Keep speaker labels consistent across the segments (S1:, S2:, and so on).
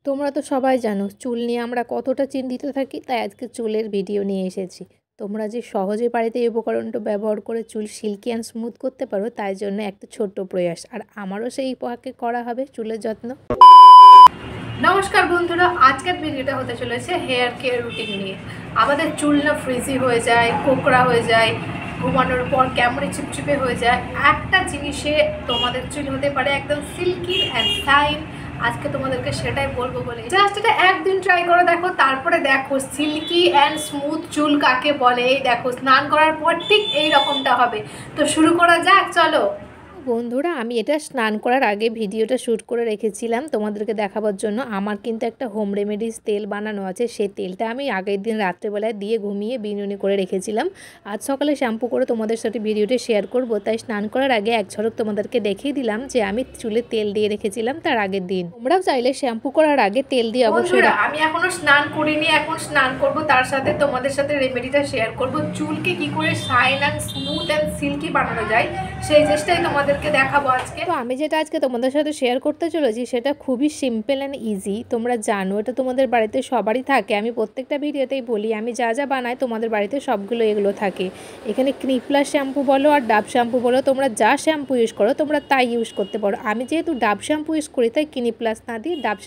S1: তোমরা তো সবাই জানো চুল নিয়ে আমরা কতটা চিন্তিত থাকি, তাই আজকে চুলের ভিডিও নিয়ে এসেছি। তোমরা যে সহজে বাড়িতে এই উপকরণটা ব্যবহার করে চুল সিল্কি অ্যান্ড স্মুথ করতে পারো, তাই জন্য একটা ছোট্ট প্রয়াস, আর আমারও সেই পাকে করা হবে চুলের যত্ন।
S2: নমস্কার বন্ধুরা, আজকের ভিডিওটা হতে চলেছে হেয়ার কেয়ার রুটিন নিয়ে। আমাদের চুল না ফ্রিজি হয়ে যায়, কোকড়া হয়ে যায়, ঘুমানোর পর কেমন চিপচিপে হয়ে যায়। একটা জিনিসে তোমাদের চুল হতে পারে একদম সিল্কি অ্যান্ড শাইন। আজকে তোমাদেরকে সেটাই বলবো বলে জাস্ট এটা একদিন ট্রাই করে দেখো, তারপরে দেখো সিল্কি অ্যান্ড স্মুথ চুল কাকে বলে। এই দেখো স্নান করার পর ঠিক এই রকমটা হবে। তো শুরু করা যাক, চলো
S1: বন্ধুরা, আমি এটা স্নান করার আগে ভিডিওটা শ্যুট করে রেখেছিলাম তোমাদেরকে দেখাবার জন্য। আমার কিন্তু একটা হোম রেমেডিস তেল বানানো আছে, সেই তেলটা আমি আগের দিন রাত্রেবেলায় দিয়ে ঘুমিয়ে বিনুনি করে রেখেছিলাম। আজ সকালে শ্যাম্পু করে তোমাদের সাথে ভিডিওটা শেয়ার করব, তাই স্নান করার আগে এক ঝলক তোমাদেরকে দেখিয়ে দিলাম যে আমি চুলে তেল দিয়ে রেখেছিলাম তার আগের দিন। তোমরাও চাইলে শ্যাম্পু করার আগে তেল দিয়ে অবশ্যই।
S2: আমি এখনো স্নান করিনি, এখন স্নান করব, তার সাথে তোমাদের সাথে রেমেডিটা শেয়ার করব। চুলকে কি করে shine and smooth and silky বানানো যায় সেই চেষ্টাই তোমাদেরকে দেখাবো আজকে।
S1: তো আমি যেটা আজকে তোমাদের সাথে শেয়ার করতে চলেছি সেটা খুবই সিম্পল অ্যান্ড ইজি। তোমরা জানো এটা তোমাদের বাড়িতে সবারই থাকে। আমি প্রত্যেকটা ভিডিওতেই বলি আমি যা যা বানাই তোমাদের বাড়িতে সবগুলো এগুলো থাকে। এখানে ক্লিনিক+ শ্যাম্পু বলো আর ডাব শ্যাম্পু বলো, তোমরা যা শ্যাম্পু ইউজ করো তোমরা তাই ইউজ করতে পারো। আমি যেহেতু ডাব শ্যাম্পু ইউজ করি তাই ক্লিনিক+ না দিয়ে ডাব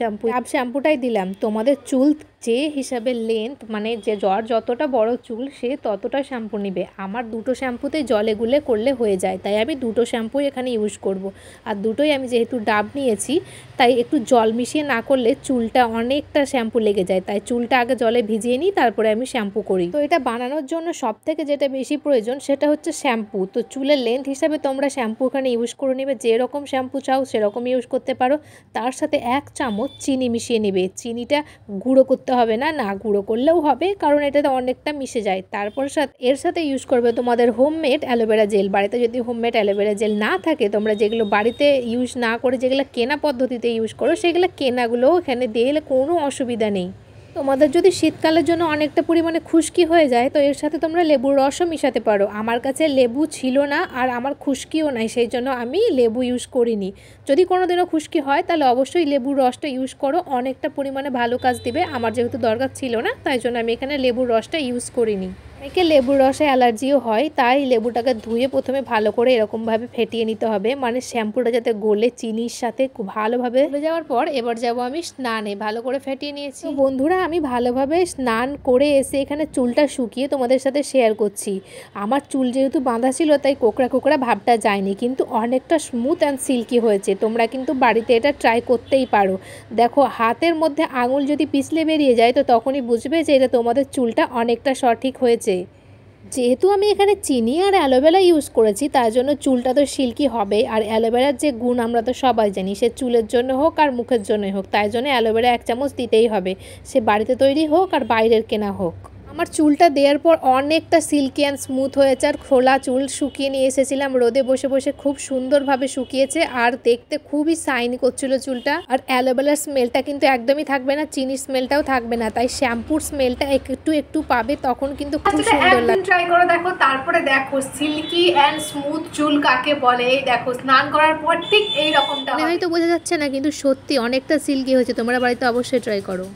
S1: শ্যাম্পুটাই দিলাম। তোমাদের চুল যে হিসাবে লেন্থ, মানে যে যতটা বড় চুল সে ততটা শ্যাম্পু নিবে। আমার দুটো শ্যাম্পুতে জলে গুলে করলে হয়ে যায়, তাই আমি দুটো শ্যাম্পুই এখানে ইউজ করব। আর দুটোই আমি যেহেতু ডাব নিয়েছি তাই একটু জল মিশিয়ে না করলে চুলটা অনেকটা শ্যাম্পু লেগে যায়, তাই চুলটা আগে জলে ভিজিয়ে নিই তারপরে আমি শ্যাম্পু করি। তো এটা বানানোর জন্য সবথেকে যেটা বেশি প্রয়োজন সেটা হচ্ছে শ্যাম্পু। তো চুলের লেন্থ হিসাবে তোমরা শ্যাম্পু এখানে ইউজ করে নেবে, যেরকম শ্যাম্পু চাও সেরকম ইউজ করতে পারো। তার সাথে 1 চামচ চিনি মিশিয়ে নেবে। চিনিটা গুঁড়ো করতে হবে না, না গুঁড়ো করলেও হবে কারণ এটাতে অনেকটা মিশে যায়। তারপর এর সাথে ইউজ করবে তোমাদের হোমমেড অ্যালোভেরা জেল। বাড়িতে যদি হোমমেড অ্যালোভেরা জেল না থাকে, তোমরা যেগুলো বাড়িতে ইউজ না করে যেগুলো কেনা পদ্ধতিতে ইউজ করো সেগুলো কেনাগুলোও এখানে দিলে কোনো অসুবিধা নেই। তোমাদের যদি শীতকালের জন্য অনেকটা পরিমাণে খুশকি হয়ে যায় তো এর সাথে তোমরা লেবুর রসও মিশাতে পারো। আমার কাছে লেবু ছিল না আর আমার খুশকিও নাই, সেই জন্য আমি লেবু ইউজ করিনি। যদি কোনো দিনও খুশকি হয় তাহলে অবশ্যই লেবুর রসটা ইউজ করো, অনেকটা পরিমাণে ভালো কাজ দিবে। আমার যেহেতু দরকার ছিল না তাই জন্য আমি এখানে লেবুর রসটা ইউজ করিনি। অনেকে লেবুর রসে অ্যালার্জিও হয়, তাই লেবুটাকে ধুয়ে প্রথমে ভালো করে এরকমভাবে ফেটিয়ে নিতে হবে, মানে শ্যাম্পুটা যাতে গলে চিনির সাথে খুব ভালোভাবে গলে যাওয়ার পর এবার যাব আমি স্নানে। ভালো করে ফেটিয়ে নিয়েছি। বন্ধুরা, আমি ভালোভাবে স্নান করে এসে এখানে চুলটা শুকিয়ে তোমাদের সাথে শেয়ার করছি। আমার চুল যেহেতু বাঁধা ছিল তাই কোকড়া কোকড়া ভাবটা যায়নি, কিন্তু অনেকটা স্মুথ অ্যান্ড সিল্কি হয়েছে। তোমরা কিন্তু বাড়িতে এটা ট্রাই করতেই পারো। দেখো হাতের মধ্যে আঙুল যদি পিছলে বেরিয়ে যায় তো তখনই বুঝবে যে এটা তোমাদের চুলটা অনেকটা সঠিক হয়েছে। যেহেতু আমি এখানে চিনি আর অ্যালোভেরা ইউজ করেছি তার জন্য চুলটা তো সিল্কি হবে। আর অ্যালোভেরার যে গুণ আমরা তো সবাই জানি, সে চুলের জন্য হোক আর মুখের জন্যই হোক, তাই জন্য অ্যালোভেরা 1 চামচ দিতেই হবে, সে বাড়িতে তৈরি হোক আর বাইরের কেনা হোক। আমার চুলটা দেওয়ার পর অনেকটা সিল্কি অ্যান্ড স্মুথ হয়েছে। আর খোলা চুল শুকিয়ে নিয়ে এসেছিলাম রোদে বসে বসে, খুব সুন্দরভাবে শুকিয়েছে আর দেখতে খুবই শাইনি করছিল চুলটা। আর অ্যালোভেরার স্মেলটা কিন্তু একদমই থাকবে না, চিনির স্মেলটাও থাকবে না, তাই শ্যাম্পুর স্মেলটা একটু একটু পাবে, তখন কিন্তু খুব সুন্দর লাগে।
S2: ট্রাই করে দেখো, তারপরে দেখো সিল্কি অ্যান্ড স্মুথ চুল কাকে বলে। এই দেখো স্নান করার পর ঠিক এই রকমটা
S1: হয়তো বোঝা যাচ্ছে না, কিন্তু সত্যি অনেকটা সিল্কি হয়েছে। তোমরা বাড়িতে অবশ্যই ট্রাই করো।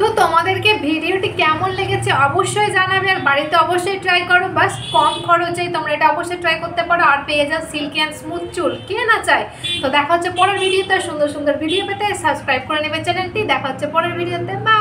S2: তো তোমাদেরকে ভিডিওটি কেমন লেগেছে অবশ্যই জানাবে, আর বাড়িতে অবশ্যই ট্রাই করো। বাস কম খরচেই তোমরা এটা অবশ্যই ট্রাই করতে পারো আর পেয়ে যাও সিল্কি অ্যান্ড স্মুথ চুল, কে না চায়। তো দেখা হচ্ছে পরের ভিডিওতে। সুন্দর সুন্দর ভিডিও পেতে সাবস্ক্রাইব করে নেবে চ্যানেলটি। দেখা হচ্ছে পরের ভিডিওতে। বাই।